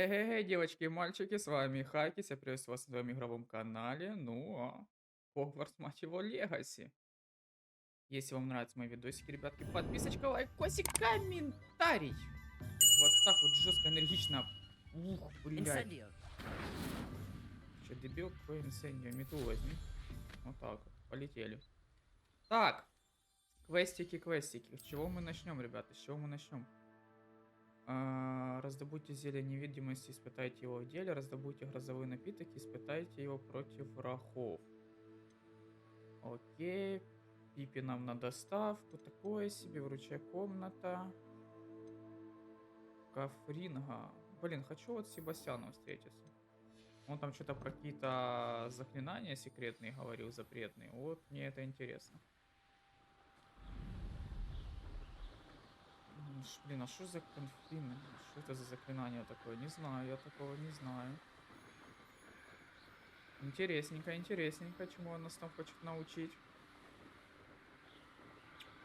Эй, девочки и мальчики, с вами Хайки, я приветствую вас на своем игровом канале, Hogwarts, мать его, Легаси. Если вам нравятся мои видосики, ребятки, подписочка, лайкосик, комментарий. Вот так вот жестко, энергично. Ух, блядь. Incendio. Че, дебил, какой инсендио, мету возьми. Вот так вот, полетели. Так, квестики. С чего мы начнем, ребята, с чего мы начнем? Раздобудьте зелье невидимости, испытайте его в деле. Раздобудьте грозовой напиток, испытайте его против врагов. Окей. Пипи нам на доставку. Такое себе. Выручай, комната. Кафринга. Блин, хочу вот с Себастьяном встретиться. Он там что-то про какие-то заклинания секретные говорил, запретные. Вот мне это интересно. Блин, а что за конфликт? Что это за заклинание такое? Не знаю, я такого не знаю. Интересненько, чему он нас там хочет научить.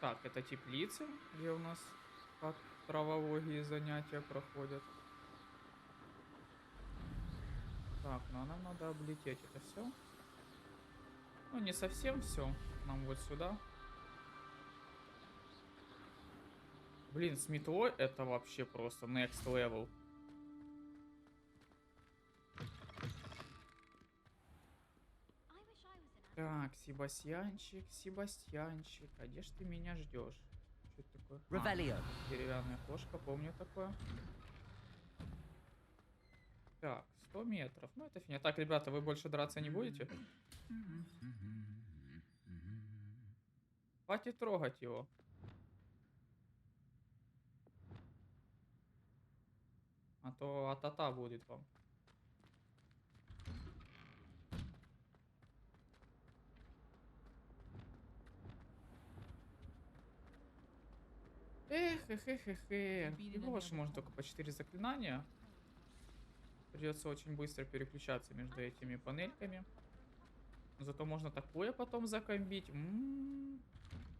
Так, это теплицы, где у нас как травологии занятия проходят. Так, ну а нам надо облететь это все. Ну, не совсем все. Нам вот сюда. Блин, с метлой это вообще просто next level. Так, Себастьянчик, а где ж ты меня ждешь? Что это такое? Revelio. Деревянная кошка, помню такое. Так, 100 метров. Ну, это фигня. Так, ребята, вы больше драться не будете? Хватит трогать его. А то атата будет вам. Его же можно только по 4 заклинания. Придется очень быстро переключаться между этими панельками. Зато можно такое потом закомбить.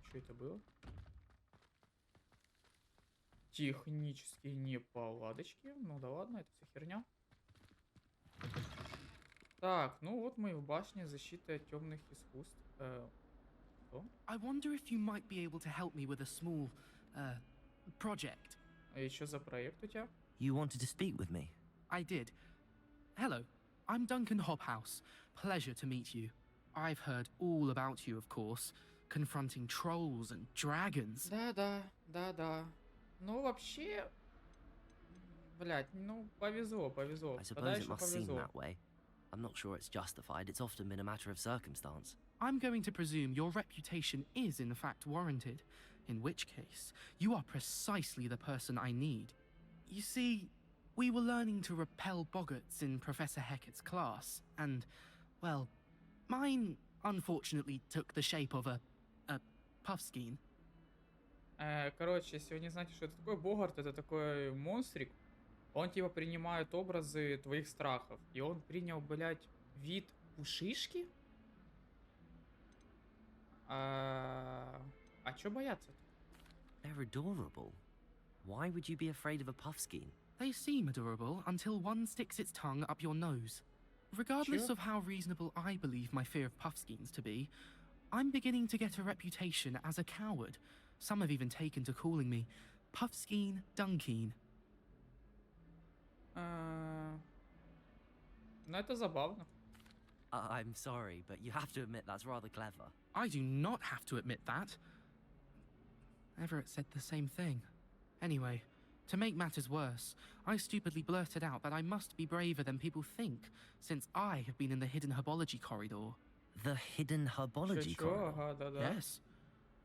Что это было? Технические неполадочки. Ну да ладно, это все херня. Так, ну вот мы в башне защиты от темных искусств. Что? I wonder if you might be able to help me with a small, project. А еще за проект у тебя? You wanted to speak with me? I did. Hello, I'm Duncan Hobhouse. Pleasure to meet you. I've heard all about you, of course, confronting trolls and dragons. Да. Ну, вообще... Блять, ну, повезло. I suppose it must seem that way. I'm not sure it's justified. It's often been a matter of circumstance. I'm going to presume your reputation is in fact warranted, in which case, you are precisely the person I need. You see, we were learning to repel boggarts in Professor Hecat's class, and, well, mine unfortunately took the shape of a puffskein. Короче, если вы не знаете, что это такое, Богарт это такой монстрик. Он типа принимает образы твоих страхов. И он принял, блядь, вид пушишки? А чё бояться-то? They're adorable. Why would you be afraid of a puffskein? They seem adorable until one sticks its tongue up your nose. Regardless Sure. of how reasonable I believe my fear of puffskeins to be, I'm beginning to get a reputation as a coward. Some have even taken to calling me Puffskein Dunkeen. Ну, это забавно. I'm sorry, but you have to admit that's rather clever. I do not have to admit that. Everett said the same thing. Anyway, to make matters worse, I stupidly blurted out that I must be braver than people think, since I have been in the hidden herbology corridor. The hidden herbology Чё? corridor. Ага, да. Yes.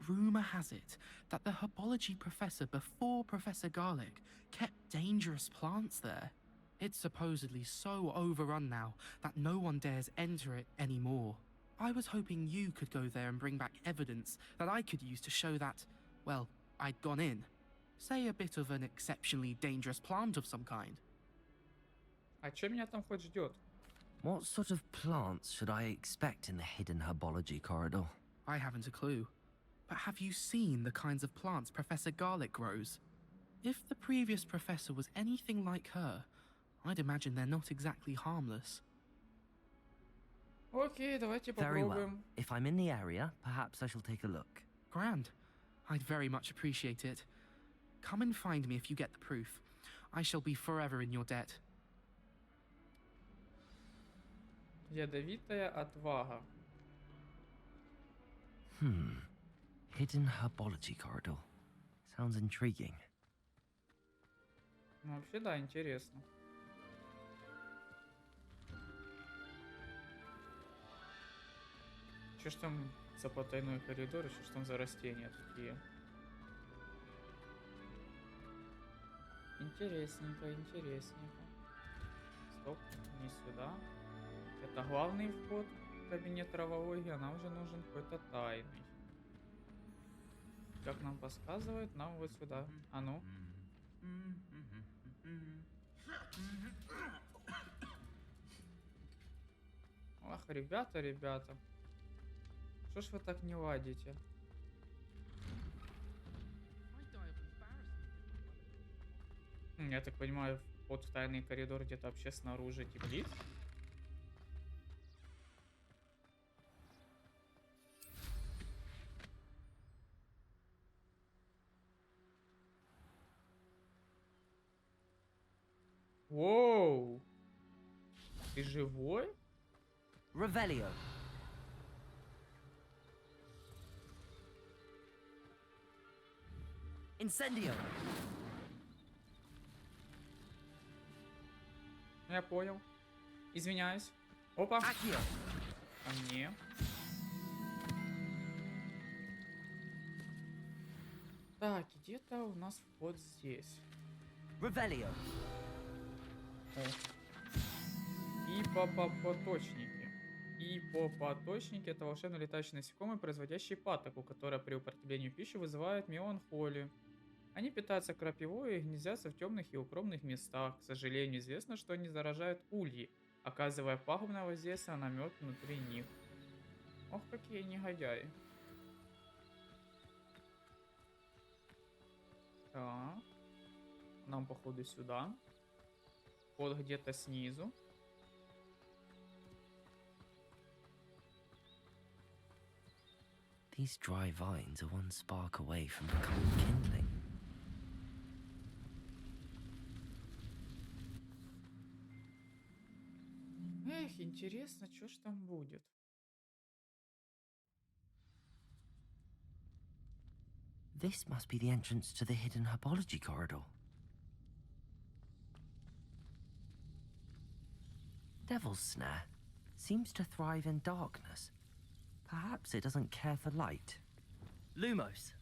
Rumour has it that the herbology professor before Professor Garlic kept dangerous plants there. It's supposedly so overrun now that no one dares enter it anymore. I was hoping you could go there and bring back evidence that I could use to show that, well, I'd gone in. Say a bit of an exceptionally dangerous plant of some kind. А чё меня там хоть ждет? What sort of plants should I expect in the hidden herbology corridor? I haven't a clue. But have you seen the kinds of plants Professor Garlic grows? If the previous professor was anything like her, I'd imagine they're not exactly harmless. Окей, давайте Very well. попробуем. If I'm in the area, perhaps I shall take a look. Grand. I'd very much appreciate it. Come and find me if you get the proof. I shall be forever in your debt. Ядовитая отвага. Hidden herbology corridor. Sounds intriguing. Ну, вообще, да, интересно. Что ж там за потайной коридор, и что ж там за растения такие? Интересненько, интересненько. Стоп, не сюда. Это главный вход в кабинет травологии, а нам уже нужен какой-то тайный. Как нам подсказывает, нам вот сюда. А ну. Ах, ребята. Что ж вы так не ладите? Я так понимаю, вход в тайный коридор где-то вообще снаружи теплиц. Воу! Ты живой? Revelio. Incendio. Я понял. Извиняюсь. Опа. Accio. А мне. Так, где-то у нас вход здесь. Revelio. О. Ипопоточники. Ипопоточники — это волшебно летающие насекомые, производящие патоку, которая при употреблении пищи вызывает меланхолию. Они питаются крапивой и гнездятся в темных и укромных местах. К сожалению, известно, что они заражают ульи, оказывая пагубное воздействие на мед внутри них. Ох, какие негодяи. Так. Нам, походу, сюда. Вот где-то снизу. These dry vines are one spark away from becoming kindling. Эх, интересно, что ж там будет. This must be the entrance to the hidden herbology corridor. Devil's Snare seems to thrive in darkness. Perhaps it doesn't care for light. Lumos.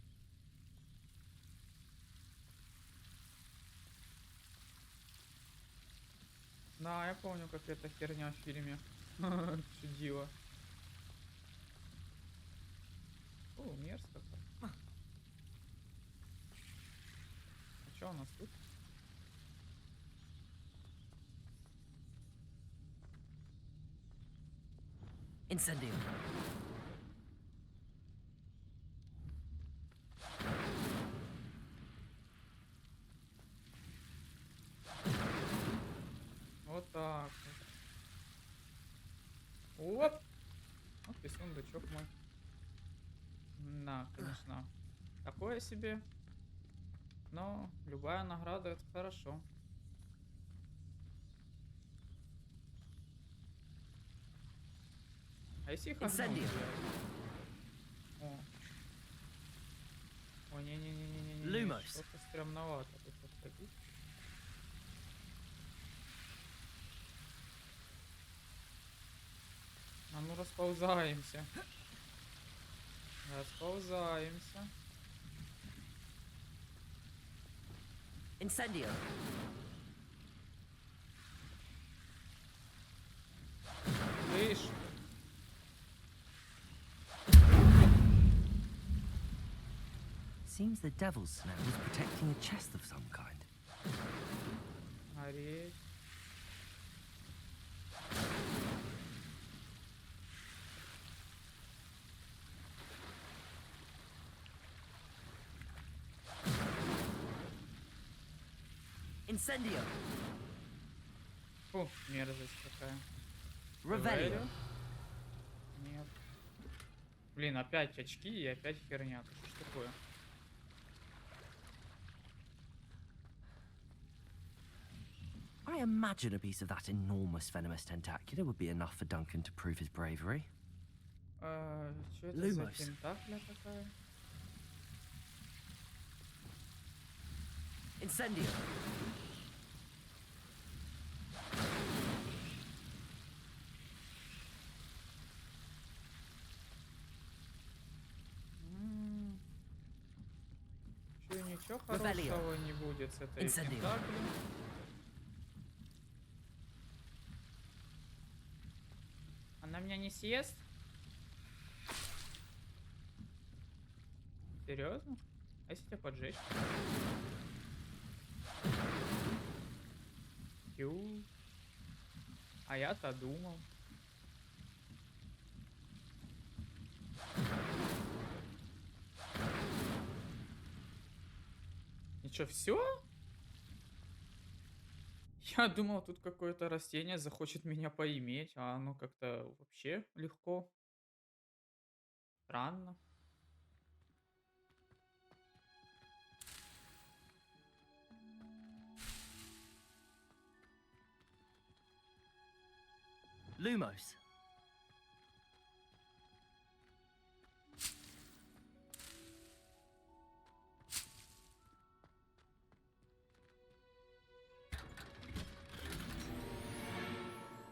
Да, я помню, как эта херня в фильме чудила. О, мерзко как. А что у нас тут? Incendio. Вот так вот. Оп! Вот и сундучок мой. Да, конечно. Такое себе. Но любая награда — это хорошо. А если их огнем Incendio. сделать? О. О, не-не-не-не-не. Lumos. Что-то стрёмновато тут подходить. А ну расползаемся. Расползаемся. Incendio. Слышь. Seems the Devil's Snare was protecting a chest of some kind. Гореть. Incendio. Фу, мерзость какая. Revelio. Нет. Блин, опять очки и опять херня. Что ж такое? I imagine a piece of that enormous venomous tentacular would be enough for Duncan to prove his bravery. Что это за Lumos. тентакля такая? Incendio. Чё, ничего Rebellion. хорошего не будет с этой Incendio. тентаклей. Она меня не съест? Серьезно? А если тебя поджечь? Ю. А я-то думал. И чё, все? Я думал, тут какое-то растение захочет меня поиметь, а оно как-то вообще легко. Странно. Lumos.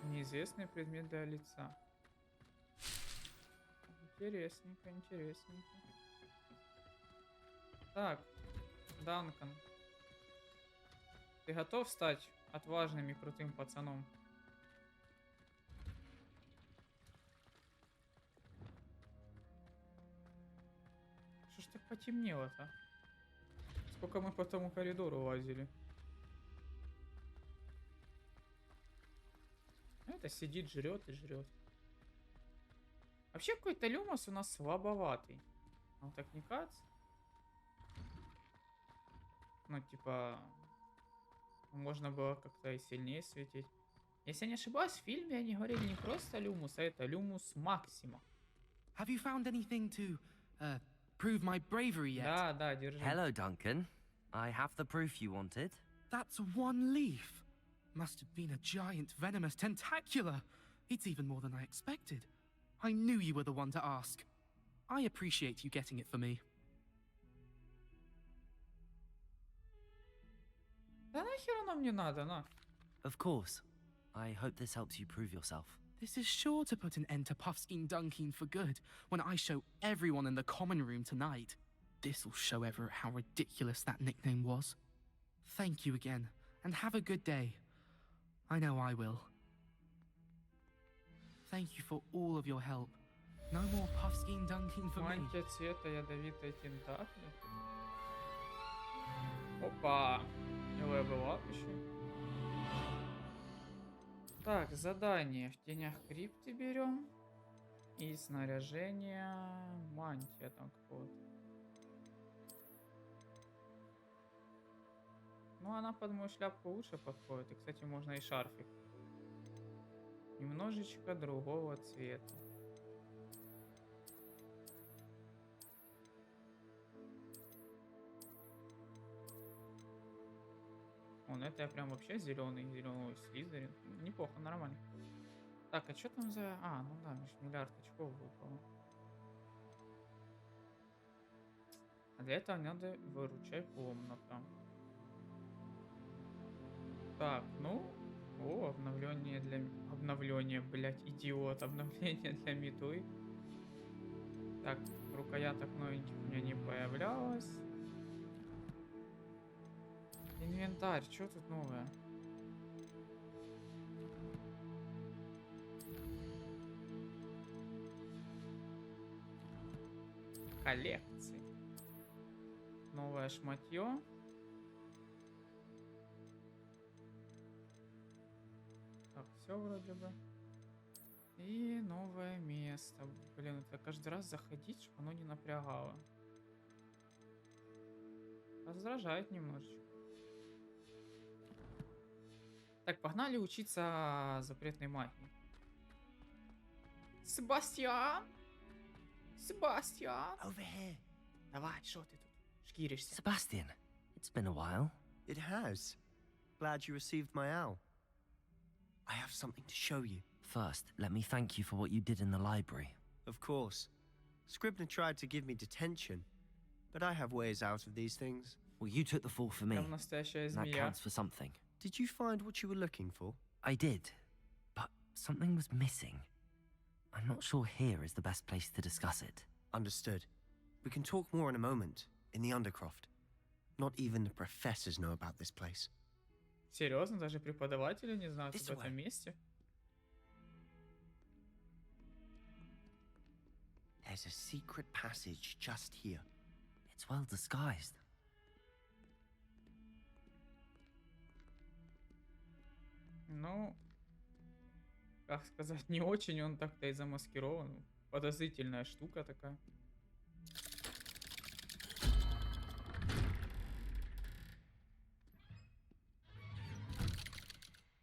Неизвестный предмет для лица. Интересненько, интересненько. Так, Данкан. Ты готов стать отважным и крутым пацаном? Что ж так потемнело-то? Сколько мы по тому коридору лазили? Это сидит, жрет и жрет. Вообще какой-то люмос у нас слабоватый. Он так не кажется? Ну, типа, можно было как-то и сильнее светить. Если я не ошибаюсь, в фильме они говорили не просто люмус, а это люмус максима. Have you found anything to prove my bravery yet? Да, да, держи. Hello, Duncan. I have the proof you wanted. That's one leaf. Must have been a giant venomous tentacula. It's even more than I expected. I knew you were the one to ask. I appreciate you getting it for me. Да нахер оно мне надо, на. Of course. I hope this helps you prove yourself. This is sure to put an end to Puffskein Dunkin for good when I show everyone in the common room tonight. This'll show Everett how ridiculous that nickname was. Thank you again, and have a good day. I know I will. Thank you for all of your help. No more Puffskein Dunkin for me. Мантия цвета ядовитой тентакли. Опа. Левел еще. Так, задание. В тенях крипты берем. И снаряжение. Мантия там какого-то. Ну, она под мою шляпку лучше подходит. И, кстати, можно и шарфик. Немножечко другого цвета. Он это я прям вообще зеленый слизерин. Неплохо, нормально. Так, а что там за... А, ну да, миллиард очков выпало. А для этого надо выручай комната. Так, ну... О, обновление для... Обновление, блять, идиот. Обновление для метлы. Так, рукояток новеньких у меня не появлялось. Инвентарь, что тут новое? Коллекции. Новое шматье. Так, все вроде бы. И новое место. Блин, это каждый раз заходить, чтобы оно не напрягало. Раздражает немножечко. Так, погнали учиться запретной магии. Себастьян! Себастьян! Over here. Давай, что ты тут шкиришься? Sebastian, it's been a while. It has. Glad you received my owl. I have something to show you. First, let me thank you for what you did in the library. Of course. Scribner tried to give me detention, but I have ways out of these things. Well, you took the fall for me. Там настоящая And that змея. counts for something. Did you find what you were looking for? I did, but something was missing. I'm not sure here is the best place to discuss it. Understood. We can talk more in a moment, in the Undercroft. Not even the professors know about this place. Серьезно, даже преподаватели не знают This об этом way. месте? There's a secret passage just here. It's well disguised. Ну, как сказать, не очень он так-то и замаскирован. Подозрительная штука такая.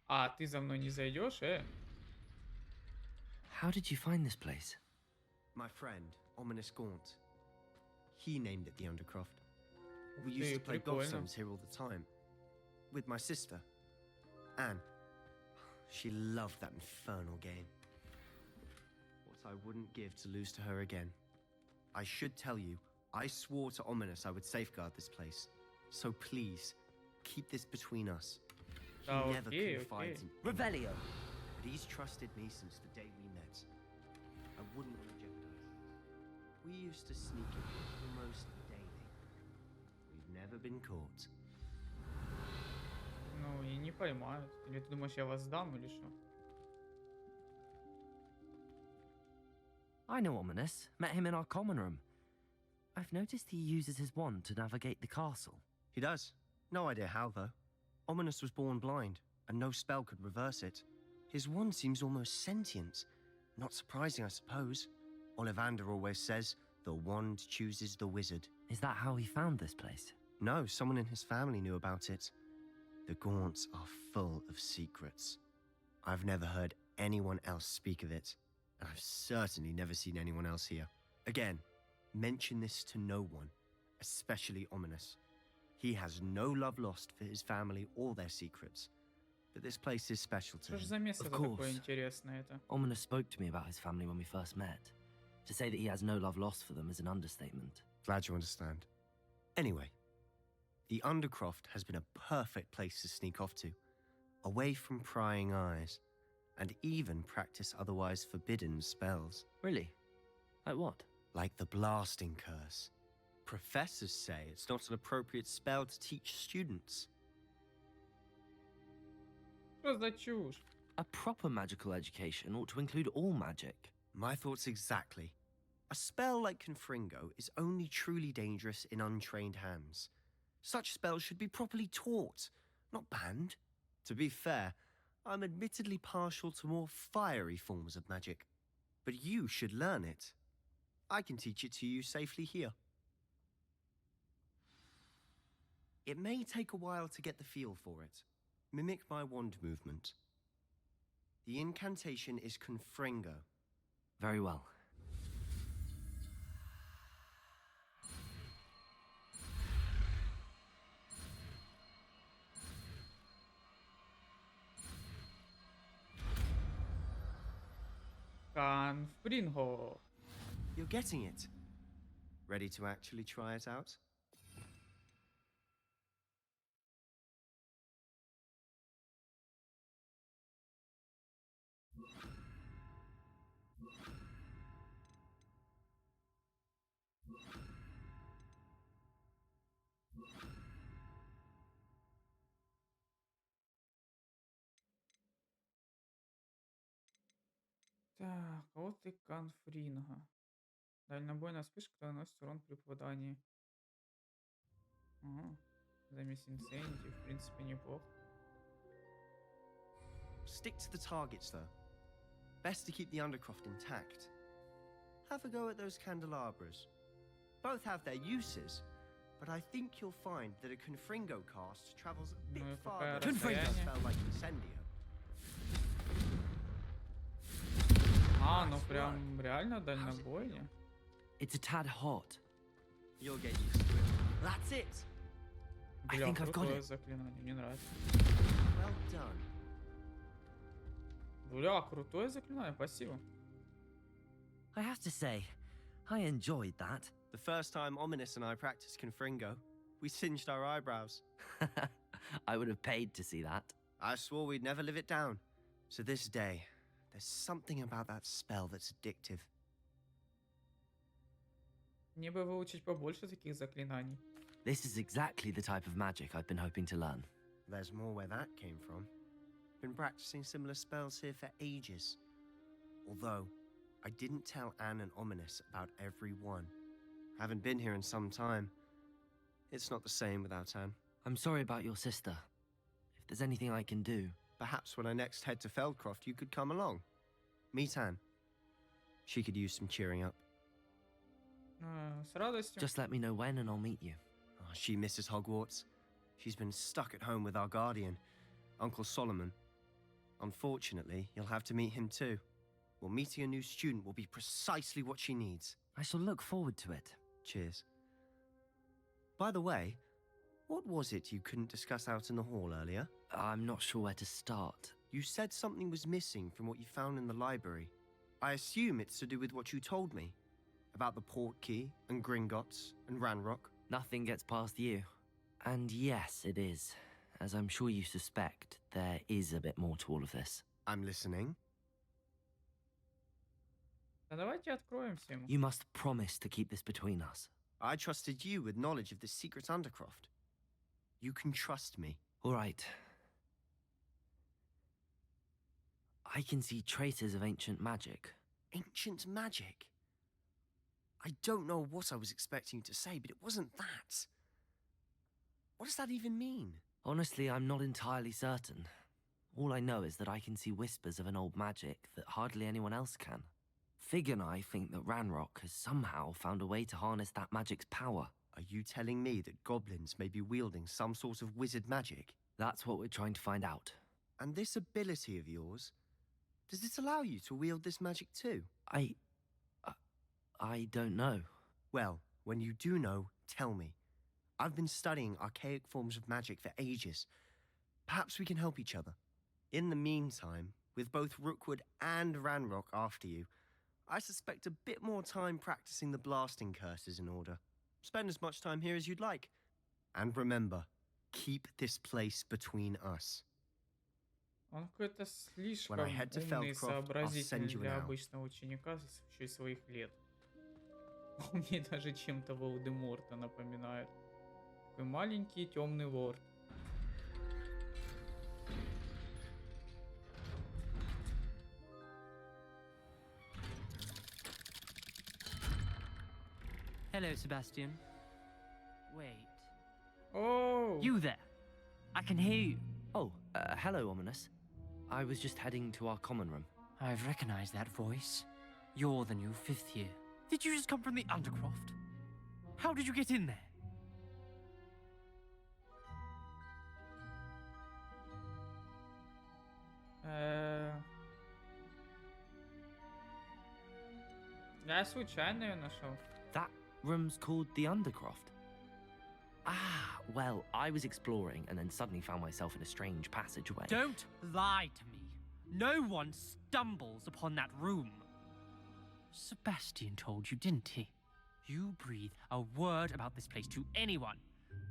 А, ты за мной не зайдешь, How did you find this place? My friend, Ominous Gaunt. He named it the Undercroft. Ух We used ты, to play прикольно. gobstones here all the time. With my sister, Anne. She loved that infernal game. What I wouldn't give to lose to her again. I should tell you, I swore to Ominous I would safeguard this place. So please, keep this between us. He Ah, never okay, confides okay. in Revelio. but he's trusted me since the day we met. I wouldn't want to jeopardize things. We used to sneak in almost daily. We've never been caught. Ну, и не поймают. Или ты думаешь, я вас сдам или что? I know Ominous. Met him in our common room. I've noticed he uses his wand to navigate the castle. He does. No idea how, though. Ominous was born blind, and no spell could reverse it. His wand seems almost sentient. Not surprising, I suppose. Ollivander always says, the wand chooses the wizard. Is that how he found this place? No, someone in his family knew about it. The Gaunts are full of secrets. I've never heard anyone else speak of it, and I've certainly never seen anyone else here. Again, mention this to no one, especially Ominous. He has no love lost for his family or their secrets, but this place is special to Что ж him. за место Of такое course. интересное это? Ominous spoke to me about his family when we first met. To say that he has no love lost for them is an understatement. Glad you understand. Anyway, the Undercroft has been a perfect place to sneak off to, away from prying eyes, and even practice otherwise forbidden spells. Really? Like what? Like the blasting curse. Professors say it's not an appropriate spell to teach students. Что за чушь? A proper magical education ought to include all magic. My thoughts exactly. A spell like Confringo is only truly dangerous in untrained hands. Such spells should be properly taught, not banned. To be fair, I'm admittedly partial to more fiery forms of magic. But you should learn it. I can teach it to you safely here. It may take a while to get the feel for it. Mimic my wand movement. The incantation is Confringo. Very well. Конфринго. You're getting it. Ready to actually try it out? Так, вот и конфринго. Дальнобойная вспышка наносит урон при попадании. Ага. Замес инсенити, в принципе, неплохо. Stick to the targets, though. Best to keep the Undercroft intact. Have a go at those candelabras. Both have their uses, But I think you'll find that a Confringo cast travels a bit Ну и farther какое than a расстояние? spell like Incendio. А, ну прям реально дальнобойня. It's a tad hot. You'll get used to it. That's it. I Бля, think I've got крутое it. заклинание, мне нравится. Well done. Бля, крутое заклинание, спасибо. I have to say, I enjoyed that. The first time Ominous and I practiced Confringo, we singed our eyebrows. I would have paid to see that. I swore we'd never live it down. So this day, there's something about that spell that's addictive. Мне бы выучить побольше таких заклинаний. This is exactly the type of magic I've been hoping to learn. There's more where that came from. Been practicing similar spells here for ages. Although, I didn't tell Anne and Ominous about every one. Haven't been here in some time. It's not the same without Anne. I'm sorry about your sister. If there's anything I can do... Perhaps when I next head to Feldcroft, you could come along. Meet Anne. She could use some cheering up. С радостью. Just let me know when and I'll meet you. Oh, she misses Hogwarts. She's been stuck at home with our guardian, Uncle Solomon. Unfortunately, you'll have to meet him too. Well, meeting a new student will be precisely what she needs. I shall look forward to it. Cheers. By the way, what was it you couldn't discuss out in the hall earlier? I'm not sure where to start. You said something was missing from what you found in the library. I assume it's to do with what you told me. About the port key, and Gringotts, and Ranrock. Nothing gets past you. And yes, it is. As I'm sure you suspect, there is a bit more to all of this. I'm listening. Да давайте откроемся ему. You must promise to keep this between us. I trusted you with knowledge of the secret Undercroft. You can trust me. All right. I can see traces of ancient magic. Ancient magic? I don't know what I was expecting you to say, but it wasn't that. What does that even mean? Honestly, I'm not entirely certain. All I know is that I can see whispers of an old magic that hardly anyone else can. Fig and I think that Ranrock has somehow found a way to harness that magic's power. Are you telling me that goblins may be wielding some sort of wizard magic? That's what we're trying to find out. And this ability of yours, does it allow you to wield this magic too? I don't know. Well, when you do know, tell me. I've been studying archaic forms of magic for ages. Perhaps we can help each other. In the meantime, with both Rookwood and Ranrock after you, I suspect a bit more time practicing the blasting curses in order. Spend as much time here as you'd like. And remember, keep this place between us. Он какой-то слишком When I head to умный и Feldcroft, I'll сообразительный send you для an owl. обычного ученика еще и своих лет. Мне даже чем-то Волдеморта напоминает. Такой маленький темный лорд. Hello, Sebastian. Wait. Оу! You there? I can hear you. Oh, hello, Ominous. I was just heading to our common room. I've recognized that voice. You're the new 5th year. Did you just come from the Undercroft? How did you get in there? Я случайно ее нашел. That room's called the Undercroft. Ah, well, I was exploring and then suddenly found myself in a strange passageway. Don't lie to me. No one stumbles upon that room. Sebastian told you, didn't he? You breathe a word about this place to anyone,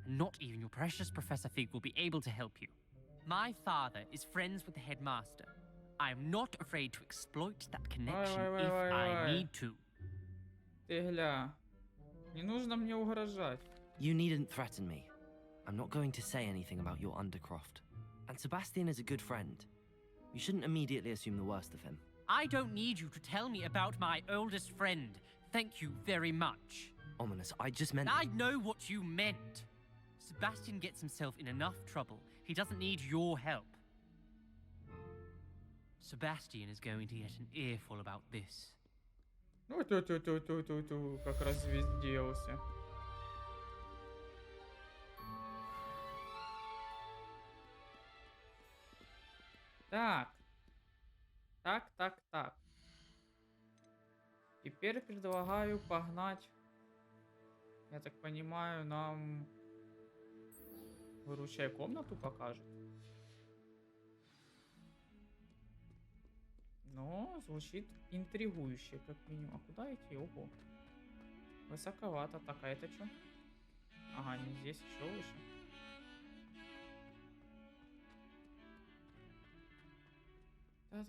and not even your precious Professor Fig will be able to help you. My father is friends with the headmaster. I am not afraid to exploit that connection if I need to. Ты гля. Не нужно мне угрожать. You needn't threaten me. I'm not going to say anything about your Undercroft. And Sebastian is a good friend. You shouldn't immediately assume the worst of him. I don't need you to tell me about my oldest friend. Thank you very much. Ominous, I just meant... I know what you meant. Sebastian gets himself in enough trouble. He doesn't need your help. Sebastian is going to get an earful about this. Ну, ту-ту-ту-ту-ту-ту, как развезделся. Так. Так. Теперь предлагаю погнать. Я так понимаю, нам Выручай комнату покажет. Но звучит интригующе, как минимум. А куда идти? Ого. Высоковато. Так, а это что? Ага, не здесь, еще выше. Да.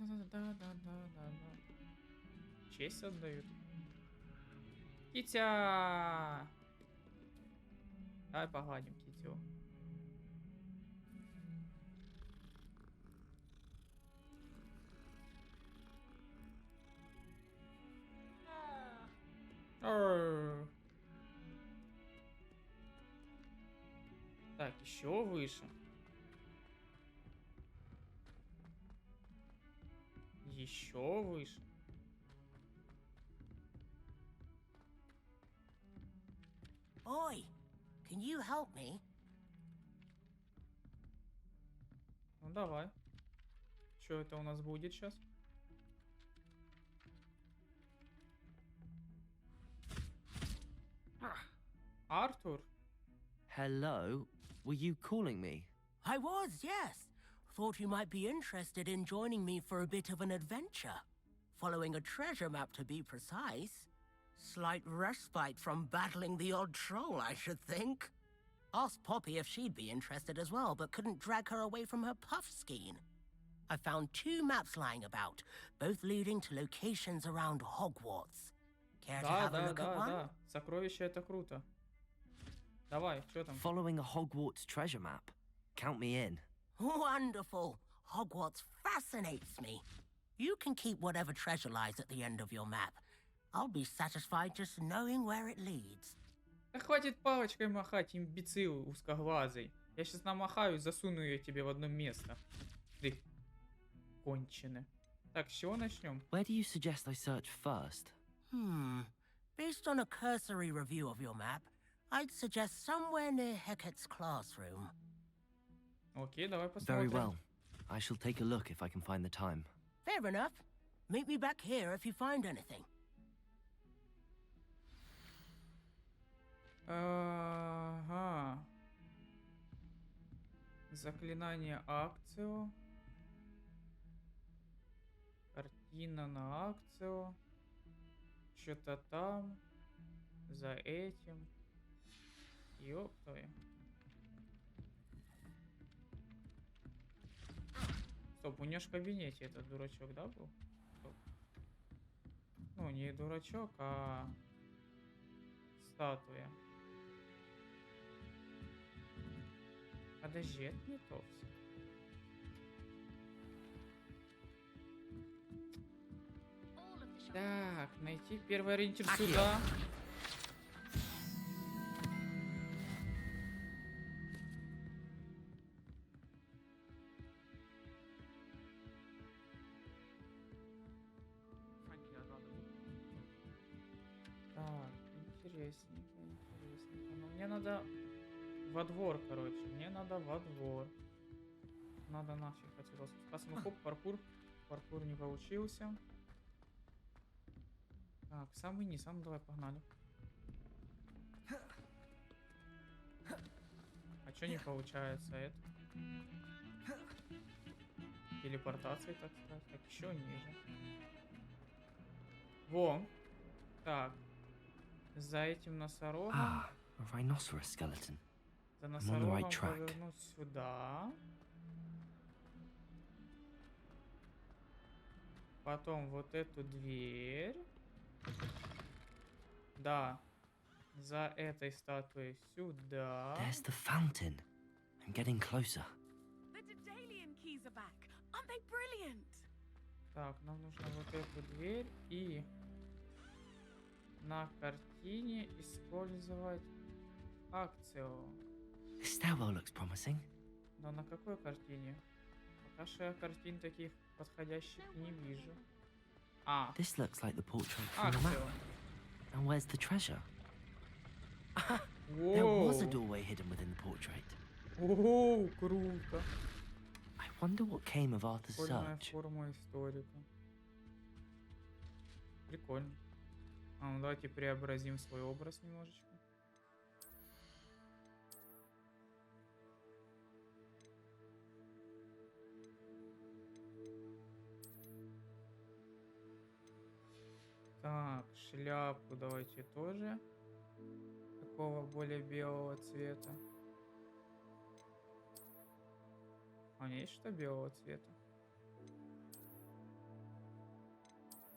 Честь отдают. Китя! Давай погладим Китю. Арр. Так, еще выше. Еще выше. Oi, can you help me? Ну давай. Что это у нас будет сейчас? Артур? Hello? Were you calling me? I was, yes. Thought you might be interested in joining me for a bit of an adventure. Following a treasure map, to be precise. Slight respite from battling the odd troll, I should think. Asked Poppy if she'd be interested as well, but couldn't drag her away from her puff skein. I found 2 maps lying about, both leading to locations around Hogwarts. Care to have a look at one? Да. Сокровища это круто. Давай, что там? Following a Hogwarts treasure map. Count me in. Wonderful. Hogwarts fascinates me. You can keep whatever treasure lies at the end of your map. I'll be satisfied just knowing where it leads. Да хватит палочкой махать, имбецил узкоглазый. Я сейчас намахаю и засуну ее тебе в одно место. Ты конченый. Так, с чего начнем? Where do you suggest I search first? Based on a cursory review of your map, I'd suggest somewhere near Hecat's classroom. Окей, давай Very посмотрим. well. I shall take a look if I can find the time. Fair enough. Meet me back here if you find anything. Ага. Заклинание акцио. Картина на акцио. Что-то там. За этим. Ёптой. Стоп, у нее ж в кабинете этот дурачок, да, был? Стоп. Ну, не дурачок, а статуя. Подожди, это не то все. Так, найти первый ориентир сюда. Так, интересненько. Но мне надо во двор, короче. Мне надо во двор. Надо нафиг отсюда спускаться. Ну хоп, паркур. Паркур не получился. Так, самый низ. Ну давай, погнали. А чё не получается это? Телепортация, так сказать. Так, еще ниже. Во. Так. За этим носорогом. Ah, a rhinoceros skeleton. За on the носорогом right track. повернуть сюда. Потом вот эту дверь. Да. За этой статуей сюда. There's the fountain. I'm getting closer. The Daedalian keys are back. Aren't they brilliant? Так, нам нужно вот эту дверь и на картине использовать акцию. This stairwell looks promising. Но на какой картине? Пока что я картин таких подходящих не вижу. А, This looks like the portrait from the акцию. map. And where's the treasure? There was a Воу. doorway hidden within the portrait. Оу, круто. I Wonder what came of Arthur's Прикольная search. форма историка. Прикольно. А, ну давайте преобразим свой образ немножечко. Так, шляпу давайте тоже. Такого более белого цвета. А у меня есть что белого цвета?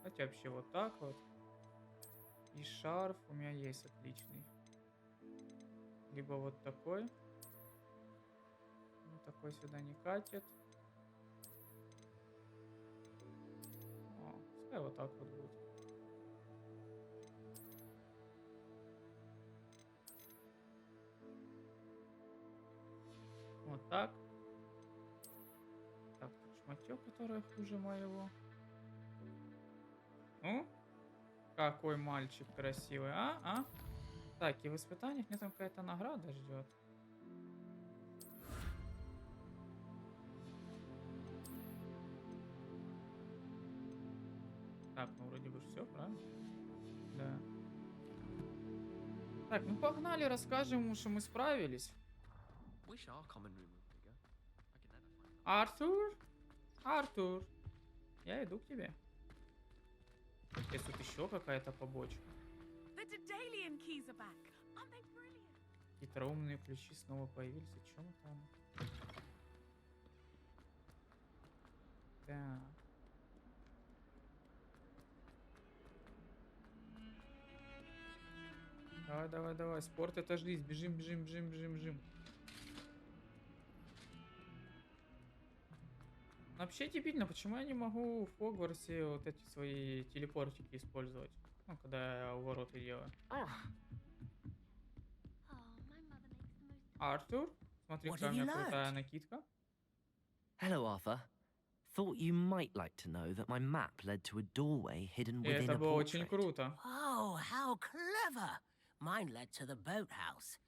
Хотя вообще вот так вот. И шарф у меня есть отличный. Либо вот такой. Ну, такой сюда не катит. О, пускай вот так вот будет. Вот так. Так, тут шматье, которое хуже моего. Ну, какой мальчик красивый, а? Так, и в испытаниях мне там какая-то награда ждет. Так, ну вроде бы все, правильно? Да. Так, ну погнали, расскажем ему, что мы справились. Артур? Артур, я иду к тебе. Здесь тут еще какая-то побочка. The Daedalian keys are back. Aren't they brilliant? Хитроумные ключи снова появились. О чем там? Так. Давай, давай, давай. Спорт это жизнь. Бежим, бежим, бежим, бежим, бежим. Вообще дебильно, почему я не могу в Хогвартсе вот эти свои телепортики использовать? Ну, когда я увороты делаю. Артур, смотри, What какая у have you меня крутая learned? накидка. Hello, Arthur. Thought you might like to know that my map led to a doorway hidden И within это a было очень portrait. круто. Oh, how clever! Mine led to the boathouse.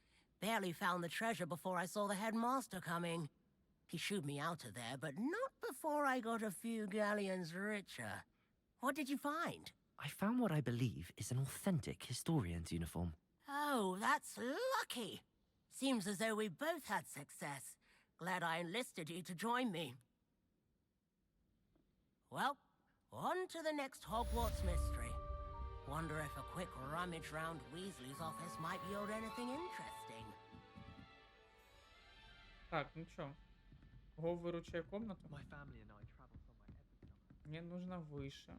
Barely found the treasure before I saw the headmaster coming. He shooed me out of there, but not before I got a few galleons richer. What did you find? I found what I believe is an authentic historian's uniform. Oh, that's lucky. Seems as though we both had success. Glad I enlisted you to join me. Well, on to the next Hogwarts mystery. Wonder if a quick rummage round Weasley's office might yield anything interesting. Так, ну чё? Го, выручай комнату. My family and I travel somewhere every summer. Мне нужно выше.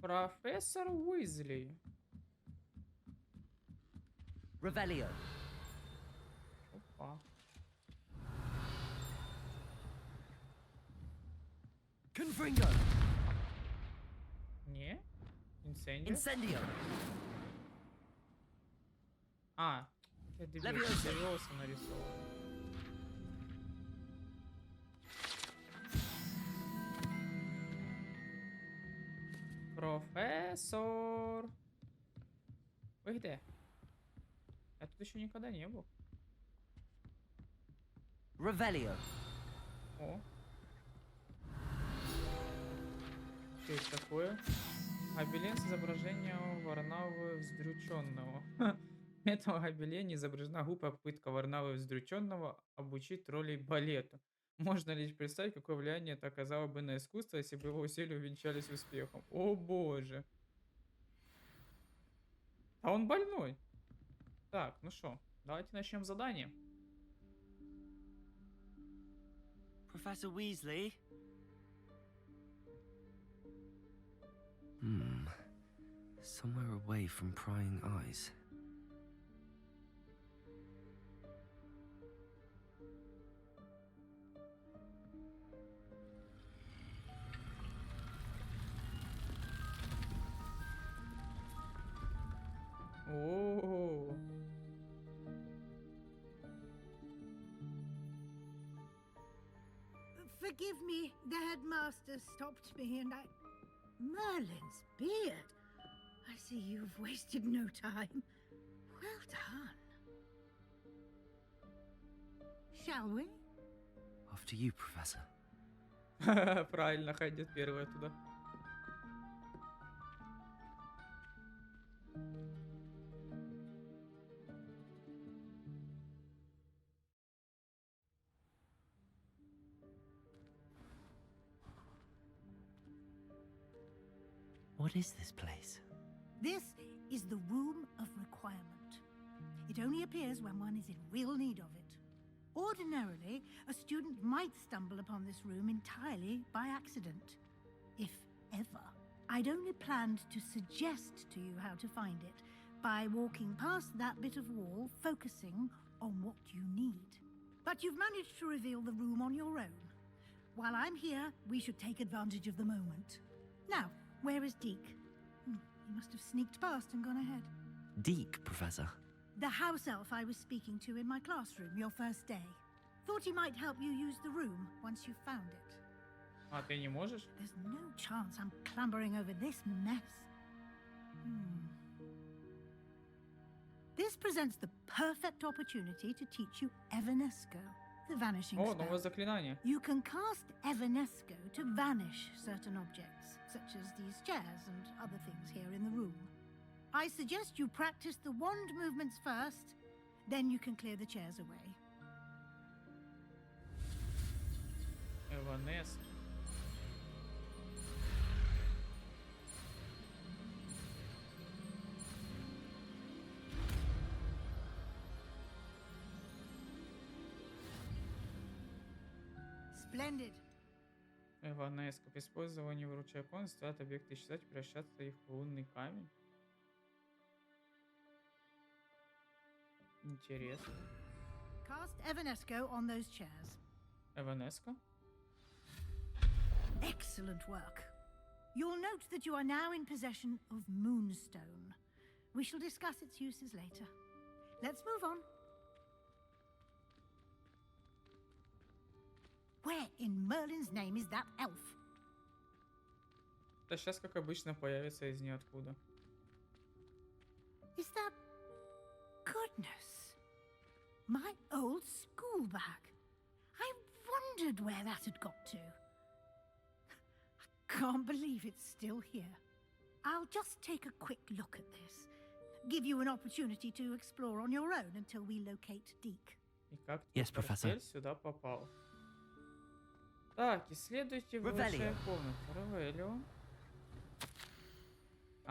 Профессор Уизли. Revelio. Опа. Confringo. Не? Инсендио? Incendio. А, я дебил, Левиоса. Левиоса нарисовал. Профессор. Вы где? Я тут еще никогда не был. Revelio. О. Что это такое? Гобелен с изображением Варнавы вздрюченного. В этом гобелене изображена глупая попытка Варнавы вздрюченного обучить троллей балету. Можно лишь представить, какое влияние это оказало бы на искусство, если бы его усилия увенчались успехом. О боже. А он больной. Так, ну что, давайте начнем задание. Professor Weasley. Somewhere away from prying eyes. О. Forgive me, the headmaster stopped me and I... Merlin's beard. I see you've wasted no time. Well done. Shall we? Our After you, Professor. Правильно, ходит первая туда. What is this place? This is the Room of Requirement. It only appears when one is in real need of it. Ordinarily, a student might stumble upon this room entirely by accident, if ever. I'd only planned to suggest to you how to find it by walking past that bit of wall, focusing on what you need. But you've managed to reveal the room on your own. While I'm here, we should take advantage of the moment. Now, where is Deke? He must have sneaked past and gone ahead. Deke, Professor. The house elf I was speaking to in my classroom your first day. Thought he might help you use the room once you found it. А ты не можешь? There's no chance I'm clambering over this mess. This presents the perfect opportunity to teach you Evanesco, the vanishing О, spell. новое заклинание. You can cast Evanesco to vanish certain objects, such as these chairs and other things here in the room. I suggest you practice the wand movements first, then you can clear the chairs away. Эванес. Splendid. Эванеско. При использовании выручай комнаты стоят объекты исчезать, превращаться их в лунный камень. Интересно. Cast Evanesco on those chairs. Эванеско? Excellent work. You'll note that you are now in possession of Moonstone. We shall discuss its uses later. Let's move on. Where in Merlin's name is that elf? Да сейчас, как обычно, появится из ниоткуда. Is that... Goodness. My old school bag. I wondered where that had got to. I can't believe it's still here. I'll just take a quick look at this. Give you an opportunity to explore on your own until we locate Deke. И как Yes, Professor. портфель сюда попал? Так, исследуйте выручай комнату. Ревелио.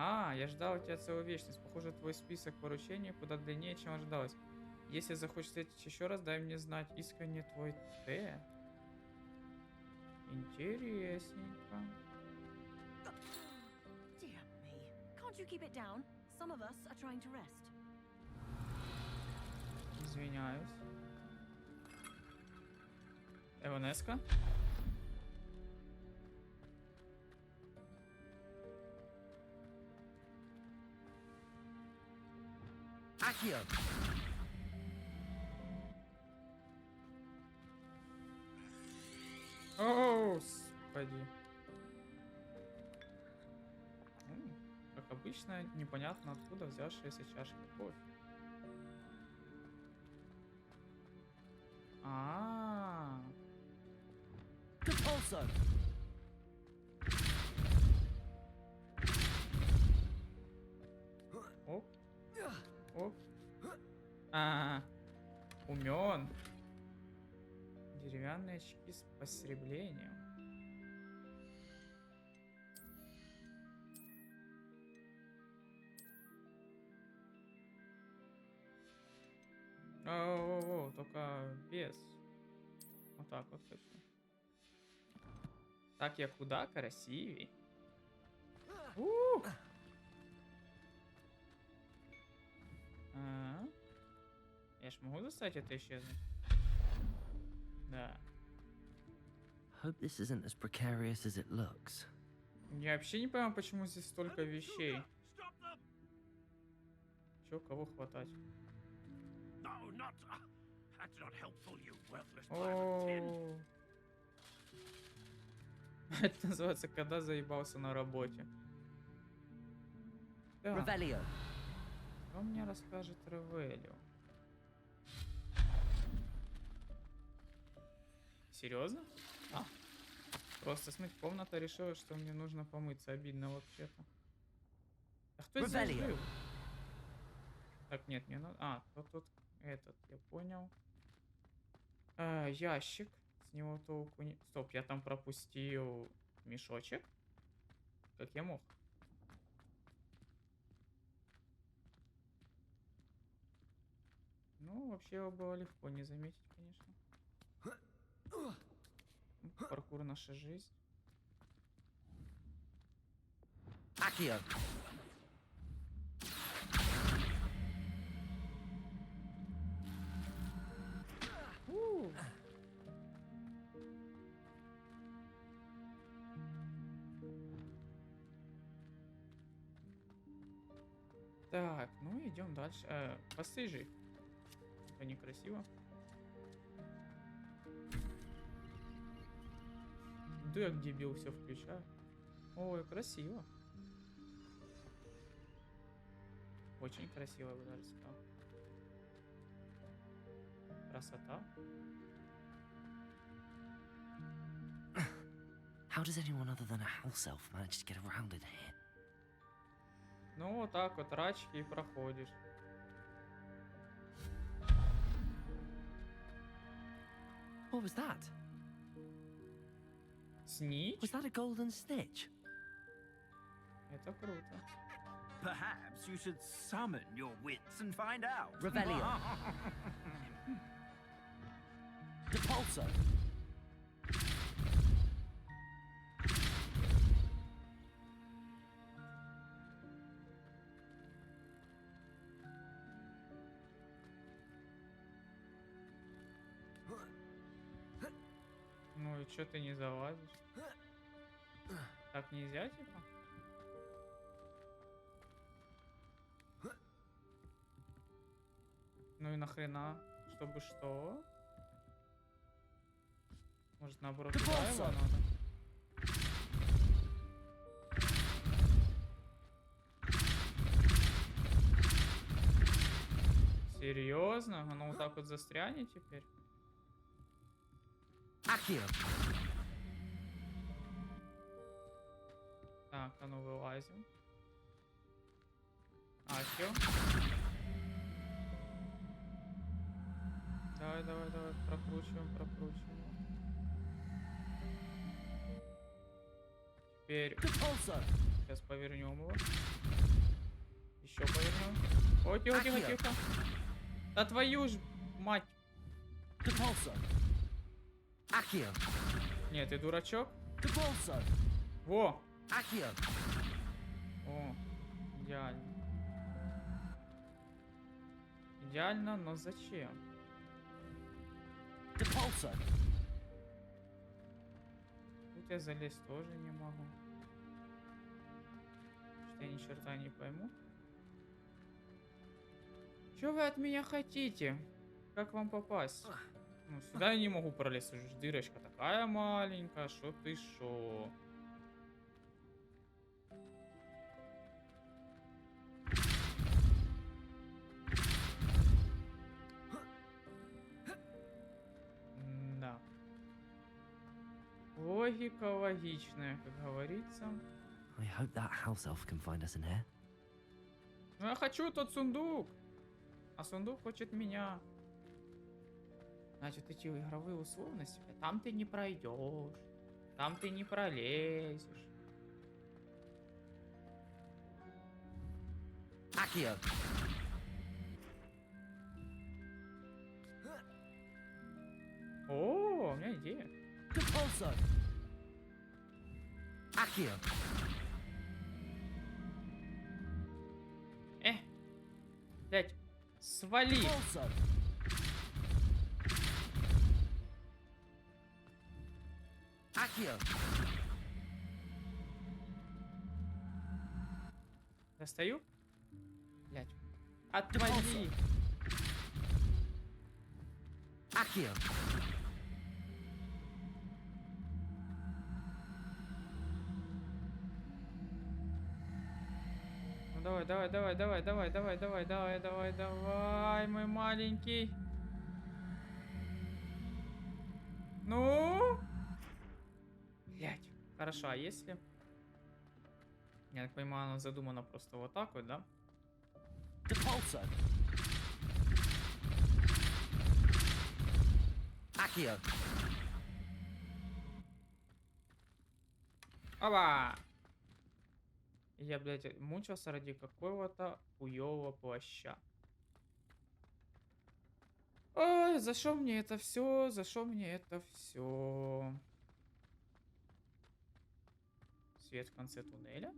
А, я ждал от тебя целую вечность. Похоже, твой список поручений куда длиннее, чем ожидалось. Если захочешь встретить еще раз, дай мне знать. Искренне твой Т. Интересненько. Dear me. Can't you keep it down? Some of us are trying to rest. Извиняюсь. Эванеско? Accio! О, господи. Как обычно, непонятно откуда взявшаяся чашка кофе. А, Compulso! оп, оп. А, умен. Деревянные очки с посреблением. О, только без. Вот так вот хочу. Так я куда красивей. А, я ж могу достать это исчезнуть? Да. Hope this isn't as precarious as it looks. Я вообще не понимаю, почему здесь столько вещей. Чё, кого хватать? О, это называется, когда заебался на работе. Да. Revelio. Что мне расскажет Ревелио? Серьезно? А. Просто, смотри, комната решила, что мне нужно помыться. Обидно вообще-то. А кто здесь Rebellion. жил? Так, нет, мне надо... А, тут этот, я понял. Ящик. С него толку не... Стоп, я там пропустил мешочек. Как я мог? Ну, вообще его было легко не заметить, конечно. Паркур — наша жизнь. Accio. Так, ну идем дальше. Посыжи. Это некрасиво. Да, как дебил, все включаю. Ой, красиво. Очень красиво, я бы даже сказал. Красота. How does anyone other than a house elf manage to get around in here? Ну, вот так вот, рачки и проходишь. What was that? Снич? Was that a golden snitch? Это круто. Perhaps you should summon your wits and find out. Rebellion. Depulso. Ну и чё ты не залазишь? Так нельзя, типа? Ну и нахрена? Чтобы что? Может, наоборот, туда его надо? Серьезно? Оно вот так вот застрянет теперь? Accio. Так, а ну вылазим. Акио. Давай, давай, давай, прокручиваем, прокручиваем. Теперь Depulso. сейчас повернем его. Еще повернем. Ой, тихо, тихо, тихо. Да твою ж мать. Depulso. Accio. Нет, ты дурачок. Depulso. Во! Accio. О, идеально. Идеально, но зачем? Depulso. Тут я залезть тоже не могу. Что я ни черта не пойму. Что вы от меня хотите? Как вам попасть? Ну, сюда я не могу пролезть. Уже ж дырочка такая маленькая. Шо ты шо? Да. Логика логичная, как говорится. I hope that house elf can find us in here. Ну я хочу тот сундук. А сундук хочет меня. Значит, эти игровые условности. Там ты не пройдешь. Там ты не пролезешь. Accio. О, у меня идея. Depulso. Accio. Блять, свали. Depulso. Accio. Достаю. Блять. Отвали. Accio. Ну давай, давай, давай, давай, давай, давай, давай, давай, давай, давай, мой маленький. Ну? Блять. Хорошо, а если... Я так понимаю, она задумана просто вот так вот, да? Depulso. Accio. Опа! Я, блядь, мучился ради какого-то хуёвого плаща. Ой, за что мне это все? За что мне это все? Свет в конце туннеля?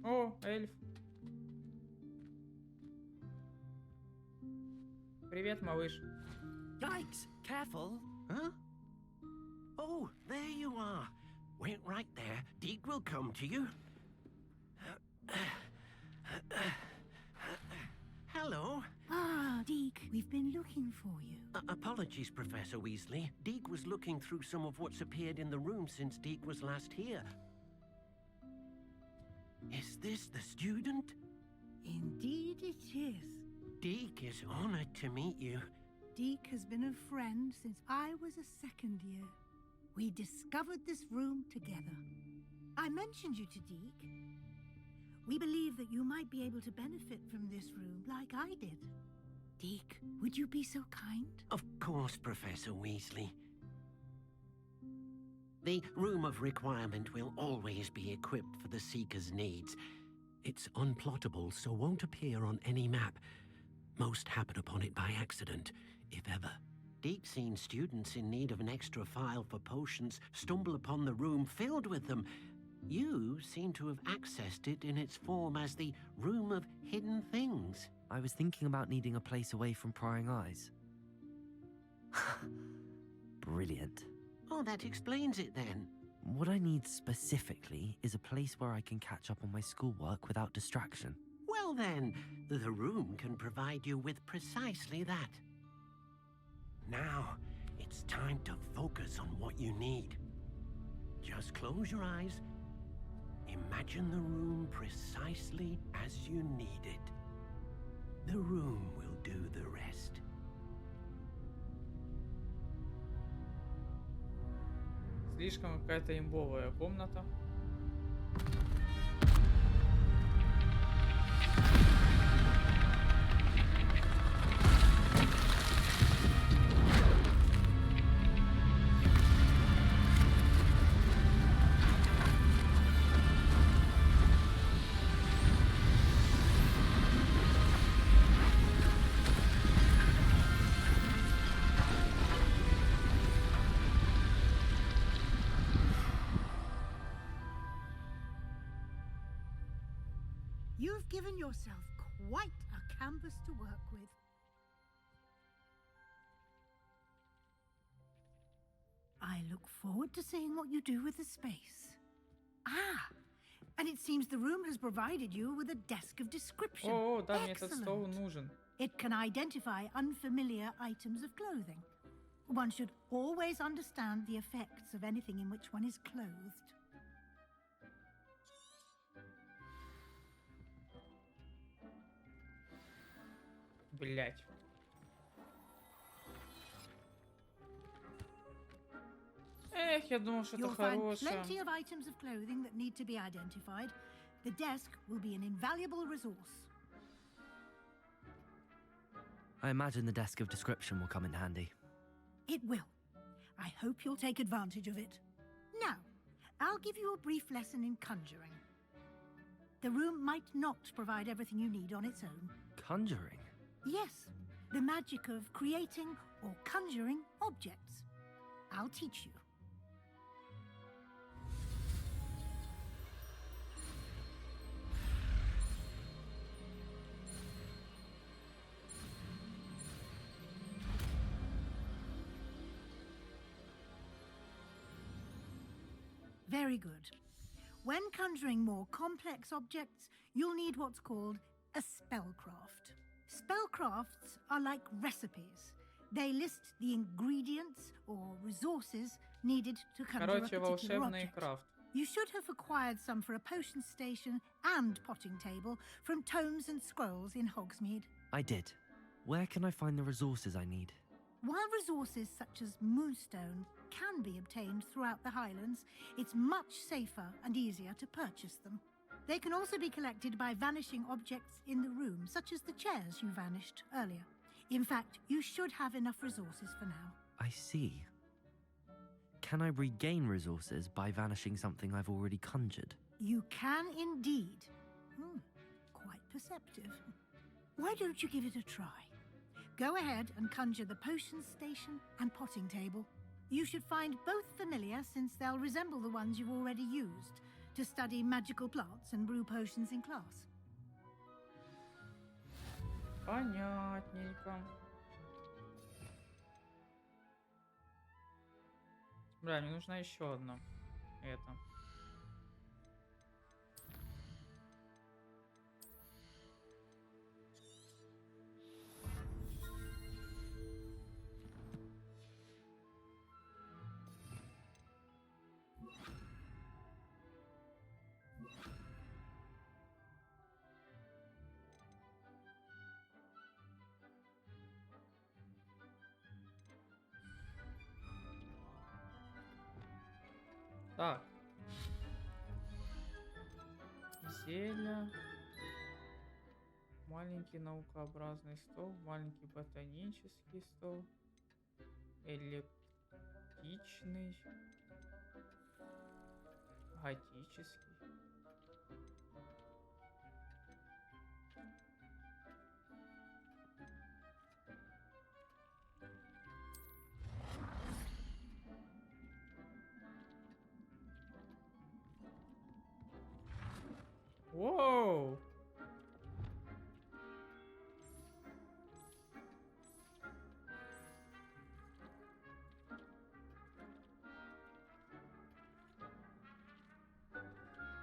О, эльф. Привет, малыш. Yikes! Careful! Huh? Oh, there you are. Wait right there. Deke will come to you. Hello. Ah, Deke, we've been looking for you. Apologies, Professor Weasley. Deke was looking through some of what's appeared in the room since Deke was last here. Is this the student? Indeed it is. Deke is honored to meet you. Deke has been a friend since I was a second year. We discovered this room together. I mentioned you to Deke. We believe that you might be able to benefit from this room like I did. Deke, would you be so kind? Of course, Professor Weasley. The Room of Requirement will always be equipped for the Seeker's needs. It's unplottable, so won't appear on any map. Most happen upon it by accident, if ever. Deke's seen students in need of an extra file for potions stumble upon the room filled with them. You seem to have accessed it in its form as the Room of Hidden Things. I was thinking about needing a place away from prying eyes. Brilliant. Oh, that explains it then. What I need specifically is a place where I can catch up on my schoolwork without distraction. Well then, the room can provide you with precisely that. Now, it's time to focus on what you need. Just close your eyes. Imagine the room precisely as you need it. The room will do the rest. Слишком какая-то имбовая комната. You've given yourself quite a canvas to work with. I look forward to seeing what you do with the space. Ah, and it seems the room has provided you with a desk of description. О, да, мне этот стол Excellent. нужен. It can identify unfamiliar items of clothing. One should always understand the effects of anything in which one is clothed. Блять. Эх, я думал, что это You'll find хорошее. plenty of items of clothing that need to be identified. The desk will be an invaluable resource. I imagine the desk of description will come in handy. It will. I hope you'll take advantage of it. Now, I'll give you a brief lesson in conjuring. The room might not provide everything you need on its own. Conjuring? Yes, the magic of creating or conjuring objects. I'll teach you. Very good. When conjuring more complex objects, you'll need what's called a spellcraft. Spellcrafts are like recipes. They list the ingredients or resources needed to conjure a Короче, particular волшебный object. крафт. You should have acquired some for a potion station and potting table from Tomes and Scrolls in Hogsmeade. I did. Where can I find the resources I need? While resources such as Moonstone can be obtained throughout the Highlands, it's much safer and easier to purchase them. They can also be collected by vanishing objects in the room, such as the chairs you vanished earlier. In fact, you should have enough resources for now. I see. Can I regain resources by vanishing something I've already conjured? You can indeed. Quite perceptive. Why don't you give it a try? Go ahead and conjure the potion station and potting table. You should find both familiar, since they'll resemble the ones you've already used to study magical plants and brew potions in class. Понятненько. Бля, мне нужна еще одна. Это. Так. Зелья. Маленький наукообразный стол. Маленький ботанический стол. Эллиптичный. Готический. Воу!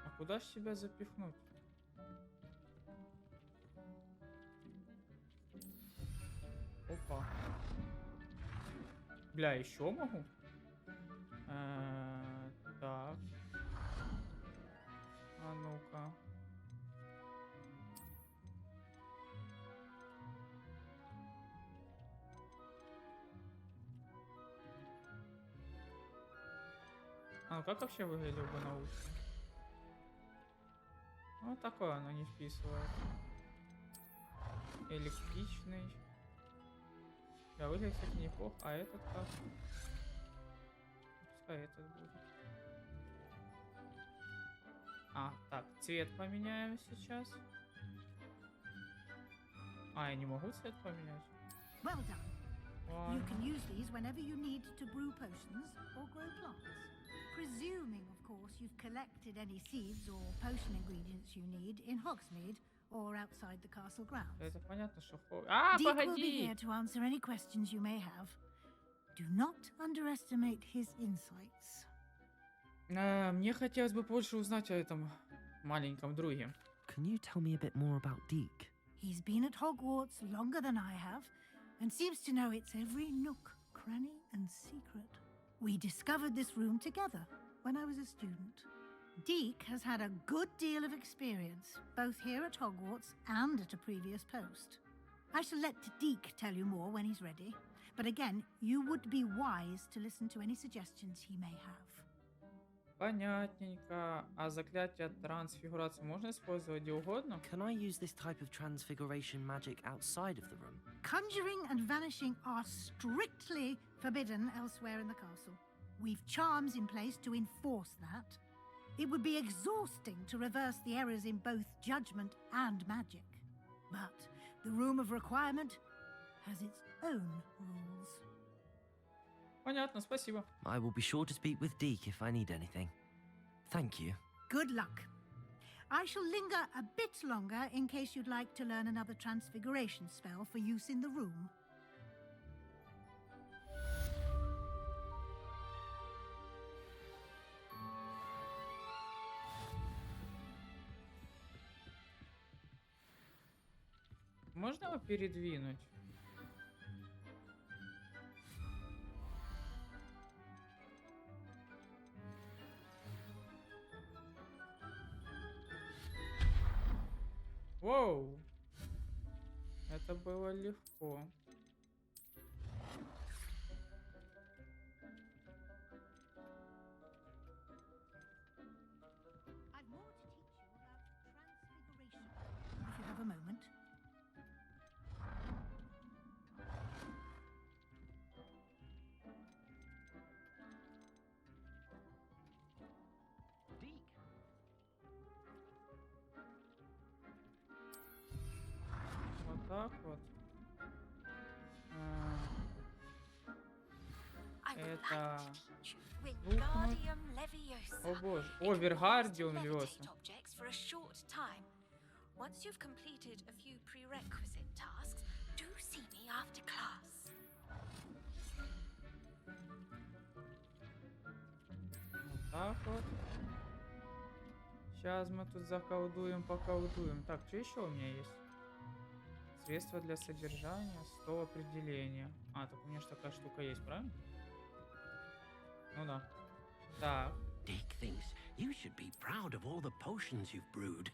А куда ж себя запихнуть? Опа. Бля, еще могу? Так. А ну-ка. А ну как вообще выглядел бы наушник? Вот такое оно не вписывает. Электричный. Да, выглядит, кстати, неплохо. А этот как? Пускай этот будет. А, так, цвет поменяем сейчас. А, я не могу цвет поменять? Well done. Ладно. You can use these whenever you need to brew potions or grow plants. Presuming, of course, you've collected any seeds or potion ingredients you need in Hogsmeade or outside the castle grounds. Это понятно, что... А, Deek will be погоди! here to answer any questions you may have. Do not underestimate his insights. Мне хотелось бы больше узнать о этом маленьком друге. Can you tell me a bit more about Deke? He's been at Hogwarts longer than I have, and seems to know its every nook, cranny, and secret. We discovered this room together when I was a student. Deke has had a good deal of experience, both here at Hogwarts and at a previous post. I shall let Deke tell you more when he's ready, but again, you would be wise to listen to any suggestions he may have. Понятненько. А заклятие трансфигурации можно использовать где угодно? Can I use this type of transfiguration magic outside of the room? Conjuring and vanishing are strictly forbidden elsewhere in the castle. We've charms in place to enforce that. It would be exhausting to reverse the errors in both judgment and magic. But the Room of Requirement has its own rules. Понятно, спасибо. I will be sure to speak with Deke if I need anything. Thank you. Good luck. I shall linger a bit longer in case you'd like to learn another transfiguration spell for use in the room. Можно его передвинуть? Воу. Это было легко. I've more to teach you about transfiguration, if you have a moment. Deke, Вот так вот. Это... Wingardium Leviosa. О боже. It О, will Вергардиум levitate Левиоса. objects for a short time. Once you've completed a few prerequisite tasks, do see me after class. Вот так вот. Сейчас мы тут заколдуем, поколдуем. Так, что еще у меня есть? Средства для содержания, стол определения. А, так у меня же такая штука есть, правильно? Ну да. Так. Deke thinks you should be proud of all the potions you've brewed.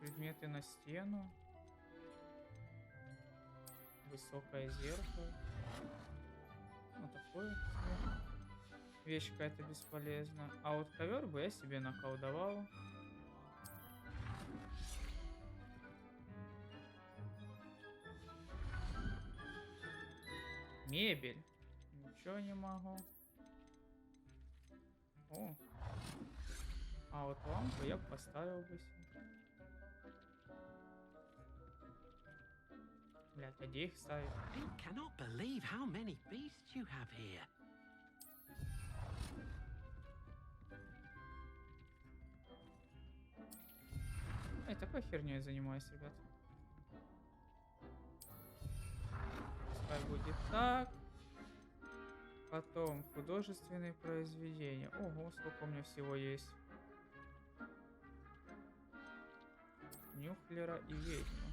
Предметы на стену. Высокое зеркало. Ну, такое. Вещь какая-то бесполезная. А вот ковер бы я себе наколдовал. Мебель. Ничего не могу. О. А вот лампу я бы поставил бы себе. Блять, а где их ставить? Deke cannot believe how many beasts you have here. Эй, такой херней занимаюсь, ребят. Пускай будет так. Потом художественные произведения. Ого, сколько у меня всего есть. Нюхлера и ведьму.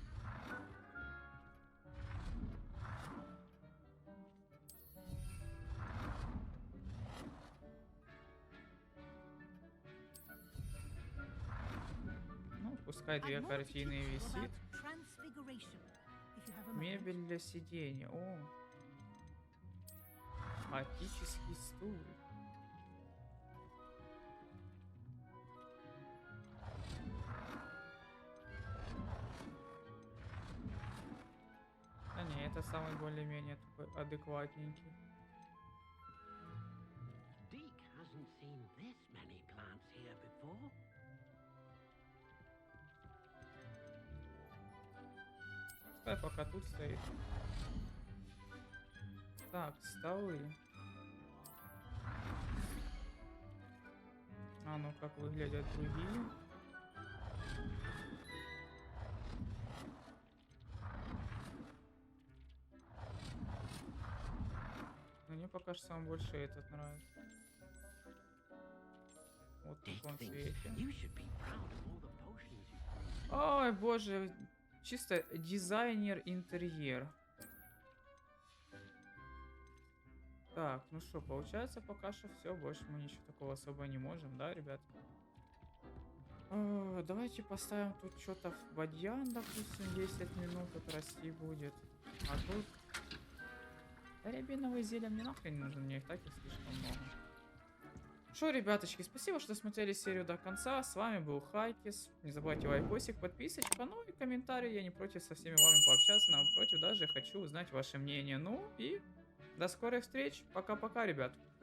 Ну, пускай две I've more to картины teach you висит. about transfiguration, if you have a moment. Мебель для сидения. О. Готический стул. Да не, это самый более-менее такой адекватненький. Deke hasn't seen this many plants here before. Пускай пока тут стоит. Так, столы. А ну как выглядят другие. Но мне пока что самый больше этот нравится. Вот в Deke таком thinks цвете. you should be proud of all the potions you've brewed. Ой, боже. Чисто дизайнер-интерьер. Так, ну что, получается пока что все. Больше мы ничего такого особо не можем, да, ребят? Давайте поставим тут что-то в бадьян, допустим, 10 минут отрасти будет. А тут... Да, рябиновые зелья мне нахрен не нужны, мне их так и слишком много. Что, ребяточки, спасибо, что смотрели серию до конца. С вами был Хайкис. Не забывайте лайкосик, подписочка, ну и комментарий. Я не против со всеми вами пообщаться, напротив, даже хочу узнать ваше мнение. Ну и до скорых встреч. Пока-пока, ребят.